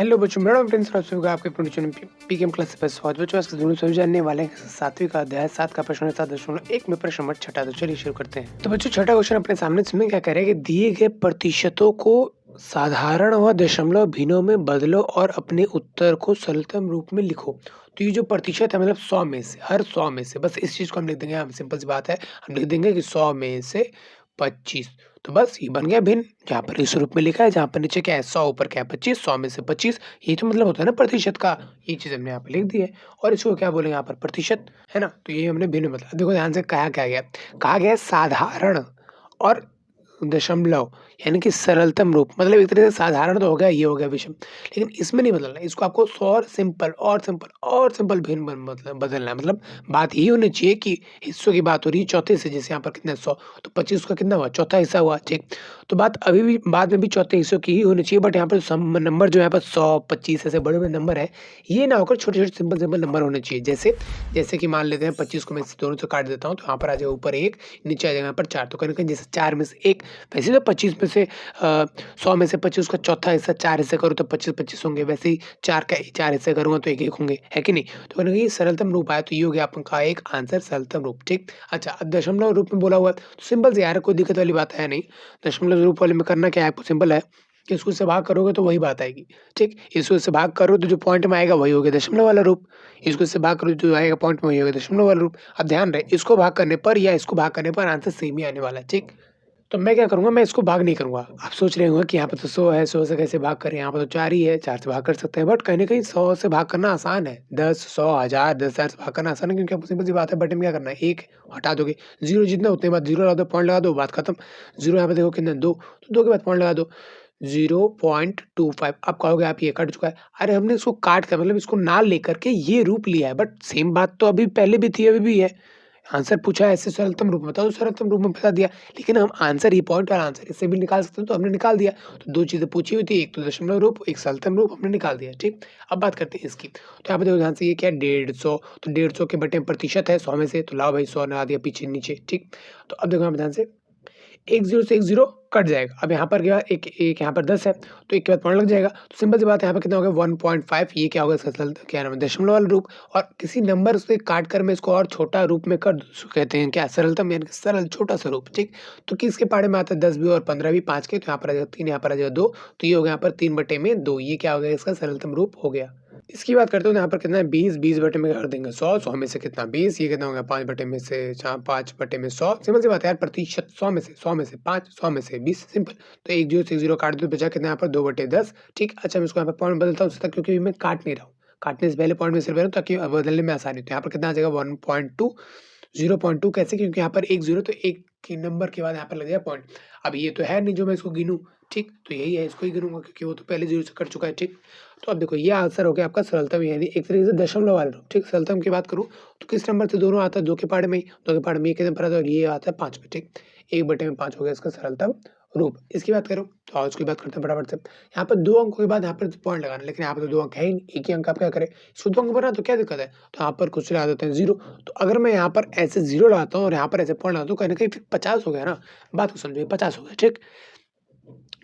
Hello बच्चों, मेरा नाम प्रिंस और आप सभी का आपके प्रोड्यूसर पीकेएम क्लास से स्वागत है। बच्चों आज के वीडियो में सभी जानने वाले हैं सातवीं का अध्याय 7 का प्रश्न है 7.1 में प्रश्न नंबर छठा। तो चलिए शुरू करते हैं। तो बच्चों छठा क्वेश्चन अपने सामने इसमें क्या कह रहे हैं कि दिए गए प्रतिशतों को साधारण व दशमलव भिन्नों में बदलो और अपने उत्तर को सरलतम रूप में लिखो। तो ये जो प्रतिशत है मतलब 100 में से, हर 100 में से बस इस चीज़ को हम लिख देंगे। हम सिंपल सी बात है, हम लिख देंगे कि 100 में से 25। तो बस ये बन गया भिन्न, जहाँ पर इस रूप में लिखा है, जहाँ पर नीचे क्या है 100 ऊपर क्या है 25, 100 में से 25। ये तो मतलब होता है ना प्रतिशत का, ये चीज़ हमने यहाँ पे लिख दी है। और इसको क्या बोलेंगे यहाँ पर प्रतिशत, है ना? तो ये हमने भिन्न मतलब देखो ध्यान से कहा क्या गया, कहा गया है साधारण और दशमलव यानी कि सरलतम रूप, मतलब एक तरह से साधारण तो हो गया, ये हो गया विषम, लेकिन इसमें नहीं बदलना है। इसको आपको सौ और सिंपल और सिंपल और सिंपल भिन्न मतलब बदलना है। मतलब बात ये होनी चाहिए कि हिस्सों की बात हो रही है चौथे से, जैसे यहाँ पर कितना 100 तो 25 का कितना हुआ चौथा हिस्सा हुआ, ठीक। तो बात अभी भी बाद में भी चौथे हिस्सों की ही होनी चाहिए, बट यहाँ पर सम नंबर जो है यहाँ पर 100 25 ऐसे बड़े बड़े नंबर है, ये ना होकर छोटे छोटे सिंपल सिंपल नंबर होने चाहिए। जैसे जैसे कि मान लेते हैं 25 को मैं इस दोनों से काट देता हूँ, तो यहाँ पर आ जाएगा ऊपर 1, नीचे आ जाएगा यहाँ पर 4। तो कहीं ना कहीं जैसे 4 में से 1, वैसे तो 25 में से 100 में से 25 का चौथा हिस्सा 4 हिस्से करूँ तो 25-25 होंगे, वैसे ही 4 का 4 हिस्से करूँगा तो 1-1 होंगे, है कि नहीं? तो कहीं न कहीं सरलतम रूप आया, तो ये हो गया आपका एक आंसर सरलतम रूप, ठीक। अच्छा, अब दशमलव रूप में बोला हुआ है, तो सिंपल से यार कोई दिक्कत वाली बात है नहीं। दशमलव रूप वाले में करना क्या है आपको, सिंपल है कि इसको इससे भाग करोगे तो वही बात आएगी, ठीक। इसको इससे भाग करो तो जो पॉइंट में आएगा वही हो गया दशमलव वाला रूप। इसको इससे भाग करो जो आएगा पॉइंट में वही होगा दशमलव वाला रूप। अब ध्यान रहे, इसको भाग करने पर या इसको भाग करने पर आंसर सेम ही आने वाला है, ठीक। तो मैं क्या करूँगा, मैं इसको भाग नहीं करूँगा। आप सोच रहे होंगे कि यहाँ पे तो 100 है, 100 से कैसे भाग करें? यहाँ पे तो 4 ही है, 4 से भाग कर सकते हैं। बट कहीं न कहीं 100 से भाग करना आसान है। 10, 100, 1000, 10,000 से भाग करना आसान है, क्योंकि आपको सिंपल सी बात है, बटन में क्या करना है, 1 हटा दोगे, 0 जितना उतने बाद 0 लगा दो, पॉइंट लगा दो, बात खत्म। 0 यहाँ पे देखो कितना 2, तो 2 के बाद पॉइंट लगा दो, 0.25। अब कहोगे आप ये कट चुका है। अरे हमने इसको काट कर मतलब इसको ना लेकर के ये रूप लिया है, बट सेम बात तो अभी पहले भी थी, अभी भी है। आंसर पूछा है ऐसे सरलतम रूप में बताओ, तो सरलतम रूप में बता दिया। लेकिन हम आंसर ये पॉइंट वाला आंसर इससे भी निकाल सकते हैं, तो हमने निकाल दिया। तो 2 चीज़ें पूछी हुई थी, एक तो दशमलव रूप, एक सरलतम रूप, हमने निकाल दिया, ठीक। अब बात करते हैं इसकी। तो यहाँ पे देखो ध्यान से, ये क्या है 150, तो 150 के बटे में प्रतिशत है 100 में से, तो लाओ भाई 100 लगा दिया पीछे नीचे, ठीक। तो अब देखो यहाँ पे ध्यान से, 1 0 से 1 0 कट जाएगा। अब यहाँ पर क्या, एक एक यहाँ पर 10 है, तो 1 के बाद पॉइंट लग जाएगा। तो सिंपल सी बात है, यहाँ पे कितना हो गया 1.5, ये क्या होगा इसका क्या नाम है दशमलव वाला रूप। और किसी नंबर से काट कर मैं इसको और छोटा रूप में कर दूँ, उसको कहते हैं क्या सरलतम, यानी कि सरल छोटा-सा रूप, ठीक। तो किसके पाड़े में आता है 10 भी और 15 भी 5 के, तो यहाँ पर आ जाएगा 3, यहाँ पर आ जाएगा 2, तो ये हो गया यहाँ पर 3/2, ये क्या हो गया इसका सरलतम रूप हो गया। इसकी बात करते हो तो यहाँ पर कितना है 20, 20 बटे में कर देंगे 100, 100 में से कितना 20, ये कितना हो गया 5 बटे में से 5 बटे में 100। सिंपल सी बात है यार, प्रतिशत 100 में से 5, 100 में से 20, सिंपल। तो 1 0 से 1 0 काट दो, बचा कितना यहाँ पर 2/10, ठीक। अच्छा, मैं इसको यहाँ पर पॉइंट बदलता हूँ सीधा, क्योंकि मैं काट नहीं रहा हूँ। काटने से पहले पॉइंट में सिर्फ रहा हूँ ताकि बदलने में आसानी हो। तो यहाँ पर कितना आ जाएगा 1.2, 0.2 कैसे, क्योंकि यहाँ पर 1 0 तो 1 के नंबर के बाद यहाँ पर लग जाएगा पॉइंट। अब ये तो है नहीं जो मैं इसको गिनूँ, ठीक। तो यही है, इसको ही गिनूँगा क्योंकि वो तो पहले 0 से कट चुका है, ठीक। तो अब देखो ये आंसर हो गया आपका सरलतम, यानी एक तरीके से दशमलव वाला रूप, ठीक। सरलतम की बात करूँ तो किस नंबर से दोनों आता है, 2 के पाड़े में ही, 2 के पाड़े में ये कितने पर आता है और ये आता है 5 में, ठीक। 1/5 हो गया इसका सरलतम रूप। इसकी बात करूँ तो आओ इसकी बात करते हैं फटाफट से। यहाँ पर 2 अंकों के बाद यहाँ पर पॉइंट लगाना है, लेकिन यहाँ पे तो 2 अंक है ही नहीं, एक ही अंक आप क्या करें, इसको 2 अंक बना तो क्या दिक्कत है? तो यहाँ पर कुछ लगा देते हैं 0। तो अगर मैं यहाँ पर ऐसे 0 लगाता हूँ और यहाँ पर ऐसे पॉइंट लगाता हूँ, कहीं न कहीं फिर 50 हो गया ना। बात को समझिए, 50 हो गया, ठीक।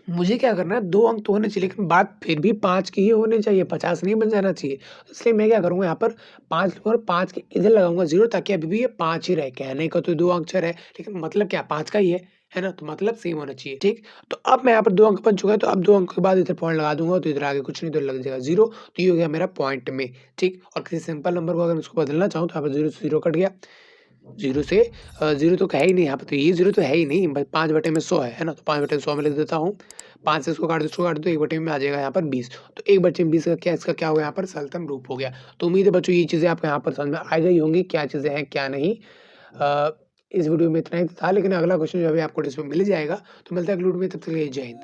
मुझे क्या करना है, 2 अंक तो होने चाहिए, लेकिन बात फिर भी 5 की ही होनी चाहिए, 50 नहीं बन जाना चाहिए। इसलिए मैं क्या करूँगा, यहाँ पर 5 लूँगा और 5 के इधर लगाऊँगा 0, ताकि अभी भी ये 5 ही रहे। कहने का तो 2 अंक चर है, लेकिन मतलब क्या 5 का ही है ना? तो मतलब सेम होना चाहिए, ठीक। तो अब मैं यहाँ पर 2 अंक बन चुका है, तो अब 2 अंक के बाद इधर पॉइंट लगा दूँगा, तो इधर आगे कुछ नहीं, तो लग जाएगा 0। तो ये हो गया मेरा पॉइंट में, ठीक। और किसी सिंपल नंबर को अगर मैं इसको बदलना चाहूँ, तो यहाँ पर 0 से 0 कट गया। 0 से 0 तो है ही नहीं यहाँ पे, तो ये 0 तो है ही नहीं भाई, 5 बटे में 100 है ना? तो 5 बटे में 100 में लिख देता हूँ। 5 से इसको काट दो, इसको काट दो, तो 1 बटे में आ जाएगा यहाँ पर 20। तो 1 बटे में 20 का क्या, इसका क्या हो गया यहाँ पर सरलतम रूप हो गया। तो उम्मीद है बच्चों ये चीज़ें आपको यहाँ पर समझ में आ गई होंगी, क्या चीज़ें हैं, क्या नहीं। अ, इस वीडियो में इतना ही था, लेकिन अगला क्वेश्चन जो अभी आपको डिस्प्ले में मिल जाएगा। तो मिलता है अगली वीडियो में, तब तक के लिए जय हिंद।